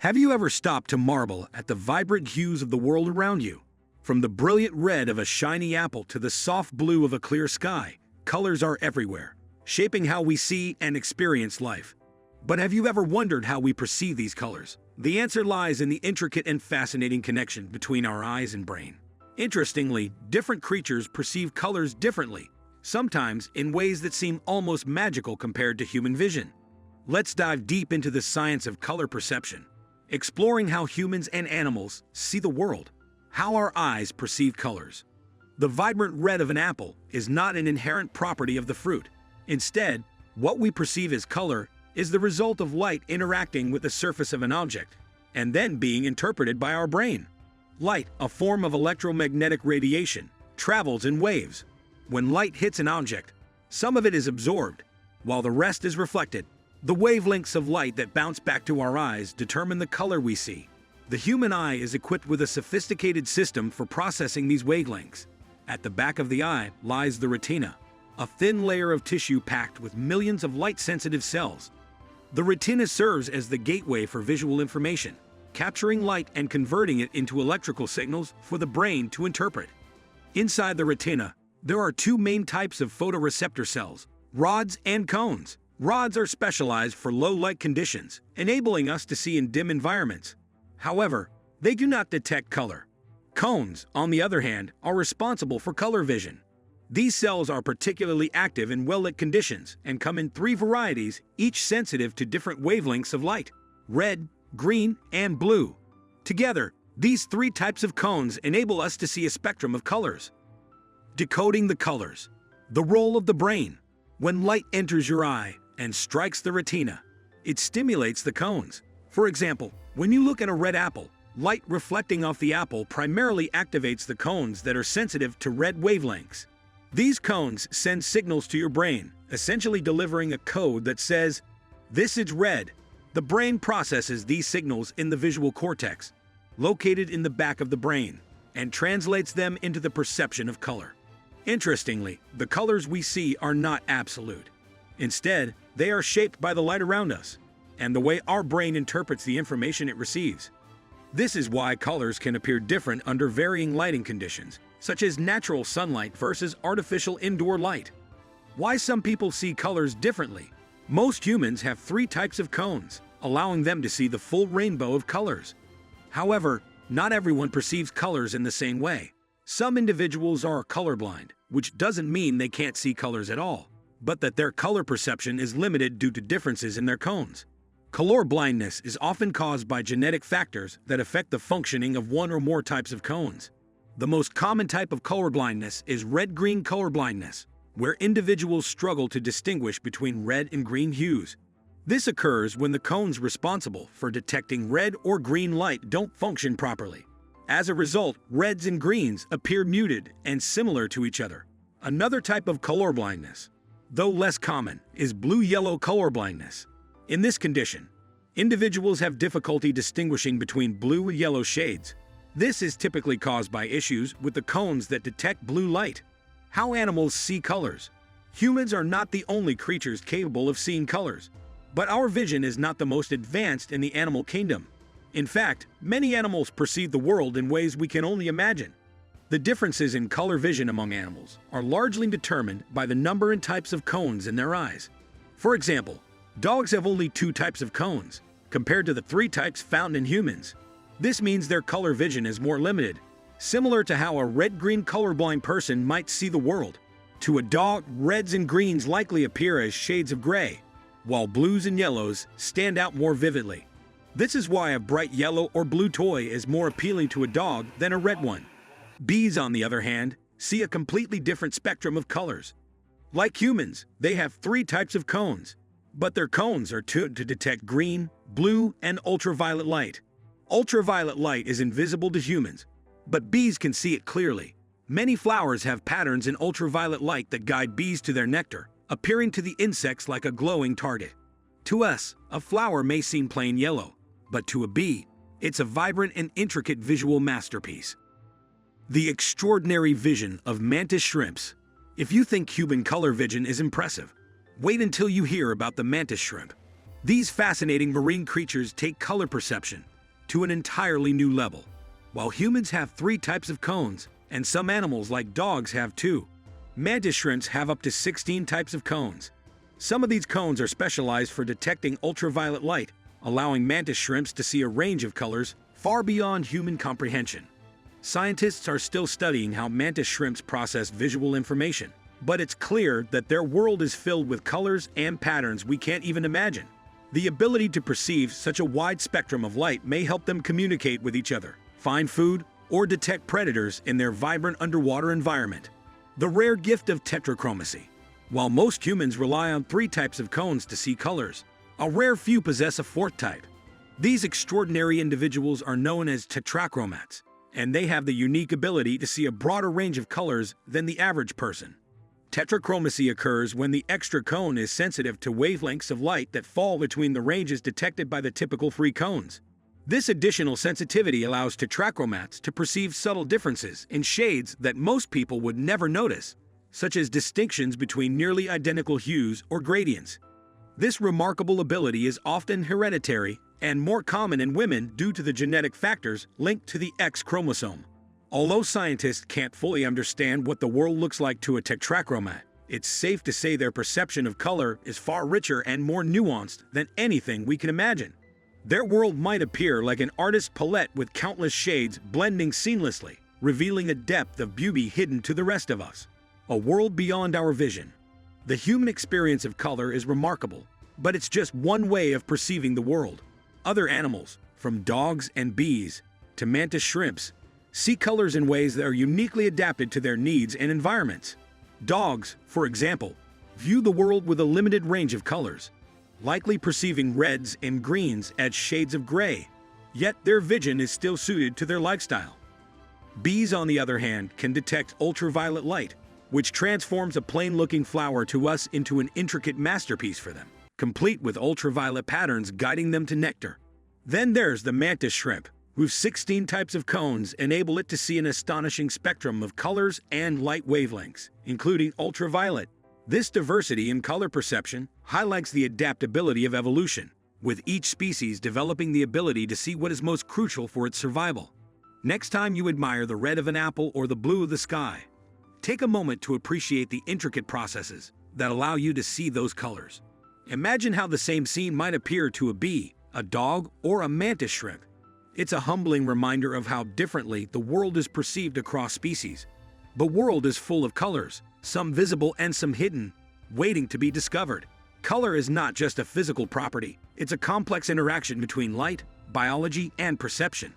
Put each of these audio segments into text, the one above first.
Have you ever stopped to marvel at the vibrant hues of the world around you? From the brilliant red of a shiny apple to the soft blue of a clear sky, colors are everywhere, shaping how we see and experience life. But have you ever wondered how we perceive these colors? The answer lies in the intricate and fascinating connection between our eyes and brain. Interestingly, different creatures perceive colors differently, sometimes in ways that seem almost magical compared to human vision. Let's dive deep into the science of color perception, exploring how humans and animals see the world, how our eyes perceive colors. The vibrant red of an apple is not an inherent property of the fruit. Instead, what we perceive as color is the result of light interacting with the surface of an object and then being interpreted by our brain. Light, a form of electromagnetic radiation, travels in waves. When light hits an object, some of it is absorbed, while the rest is reflected. The wavelengths of light that bounce back to our eyes determine the color we see. The human eye is equipped with a sophisticated system for processing these wavelengths. At the back of the eye lies the retina, a thin layer of tissue packed with millions of light-sensitive cells. The retina serves as the gateway for visual information, capturing light and converting it into electrical signals for the brain to interpret. Inside the retina, there are two main types of photoreceptor cells, rods and cones. Rods are specialized for low-light conditions, enabling us to see in dim environments. However, they do not detect color. Cones, on the other hand, are responsible for color vision. These cells are particularly active in well-lit conditions and come in three varieties, each sensitive to different wavelengths of light: red, green, and blue. Together, these three types of cones enable us to see a spectrum of colors. Decoding the colors. The role of the brain. When light enters your eye and strikes the retina, it stimulates the cones. For example, when you look at a red apple, light reflecting off the apple primarily activates the cones that are sensitive to red wavelengths. These cones send signals to your brain, essentially delivering a code that says, "This is red." The brain processes these signals in the visual cortex, located in the back of the brain, and translates them into the perception of color. Interestingly, the colors we see are not absolute. Instead, they are shaped by the light around us and the way our brain interprets the information it receives. This is why colors can appear different under varying lighting conditions, such as natural sunlight versus artificial indoor light. Why some people see colors differently. Most humans have three types of cones, allowing them to see the full rainbow of colors. However, not everyone perceives colors in the same way. Some individuals are colorblind, which doesn't mean they can't see colors at all, but that their color perception is limited due to differences in their cones. Color blindness is often caused by genetic factors that affect the functioning of one or more types of cones. The most common type of color blindness is red-green color blindness, where individuals struggle to distinguish between red and green hues. This occurs when the cones responsible for detecting red or green light don't function properly. As a result, reds and greens appear muted and similar to each other. Another type of color blindness, though less common, is blue-yellow color blindness. In this condition, individuals have difficulty distinguishing between blue and yellow shades. This is typically caused by issues with the cones that detect blue light. How animals see colors. Humans are not the only creatures capable of seeing colors, but our vision is not the most advanced in the animal kingdom. In fact, many animals perceive the world in ways we can only imagine. The differences in color vision among animals are largely determined by the number and types of cones in their eyes. For example, dogs have only 2 types of cones, compared to the 3 types found in humans. This means their color vision is more limited, similar to how a red-green colorblind person might see the world. To a dog, reds and greens likely appear as shades of gray, while blues and yellows stand out more vividly. This is why a bright yellow or blue toy is more appealing to a dog than a red one. Bees, on the other hand, see a completely different spectrum of colors. Like humans, they have 3 types of cones, but their cones are tuned to detect green, blue, and ultraviolet light. Ultraviolet light is invisible to humans, but bees can see it clearly. Many flowers have patterns in ultraviolet light that guide bees to their nectar, appearing to the insects like a glowing target. To us, a flower may seem plain yellow, but to a bee, it's a vibrant and intricate visual masterpiece. The extraordinary vision of mantis shrimps. If you think human color vision is impressive, wait until you hear about the mantis shrimp. These fascinating marine creatures take color perception to an entirely new level. While humans have 3 types of cones, and some animals like dogs have 2, mantis shrimps have up to 16 types of cones. Some of these cones are specialized for detecting ultraviolet light, allowing mantis shrimps to see a range of colors far beyond human comprehension. Scientists are still studying how mantis shrimps process visual information, but it's clear that their world is filled with colors and patterns we can't even imagine. The ability to perceive such a wide spectrum of light may help them communicate with each other, find food, or detect predators in their vibrant underwater environment. The rare gift of tetrachromacy. While most humans rely on 3 types of cones to see colors, a rare few possess a 4th type. These extraordinary individuals are known as tetrachromats, and they have the unique ability to see a broader range of colors than the average person. Tetrachromacy occurs when the extra cone is sensitive to wavelengths of light that fall between the ranges detected by the typical 3 cones. This additional sensitivity allows tetrachromats to perceive subtle differences in shades that most people would never notice, such as distinctions between nearly identical hues or gradients. This remarkable ability is often hereditary and more common in women due to the genetic factors linked to the X chromosome. Although scientists can't fully understand what the world looks like to a tetrachromat, it's safe to say their perception of color is far richer and more nuanced than anything we can imagine. Their world might appear like an artist's palette with countless shades blending seamlessly, revealing a depth of beauty hidden to the rest of us. A world beyond our vision. The human experience of color is remarkable, but it's just one way of perceiving the world. Other animals, from dogs and bees to mantis shrimps, see colors in ways that are uniquely adapted to their needs and environments. Dogs, for example, view the world with a limited range of colors, likely perceiving reds and greens as shades of gray, yet their vision is still suited to their lifestyle. Bees, on the other hand, can detect ultraviolet light, which transforms a plain-looking flower to us into an intricate masterpiece for them, complete with ultraviolet patterns guiding them to nectar. Then there's the mantis shrimp, whose 16 types of cones enable it to see an astonishing spectrum of colors and light wavelengths, including ultraviolet. This diversity in color perception highlights the adaptability of evolution, with each species developing the ability to see what is most crucial for its survival. Next time you admire the red of an apple or the blue of the sky, take a moment to appreciate the intricate processes that allow you to see those colors. Imagine how the same scene might appear to a bee, a dog, or a mantis shrimp. It's a humbling reminder of how differently the world is perceived across species. The world is full of colors, some visible and some hidden, waiting to be discovered. Color is not just a physical property, it's a complex interaction between light, biology, and perception.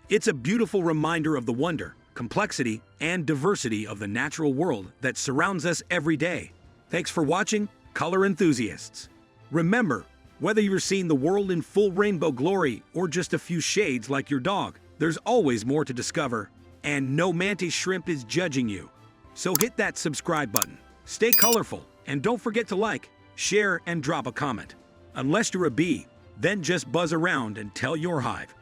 It's a beautiful reminder of the wonder, complexity, and diversity of the natural world that surrounds us every day. Thanks for watching, color enthusiasts. Remember, whether you're seeing the world in full rainbow glory or just a few shades like your dog, there's always more to discover, and no mantis shrimp is judging you. So hit that subscribe button, stay colorful, and don't forget to like, share, and drop a comment. Unless you're a bee, then just buzz around and tell your hive.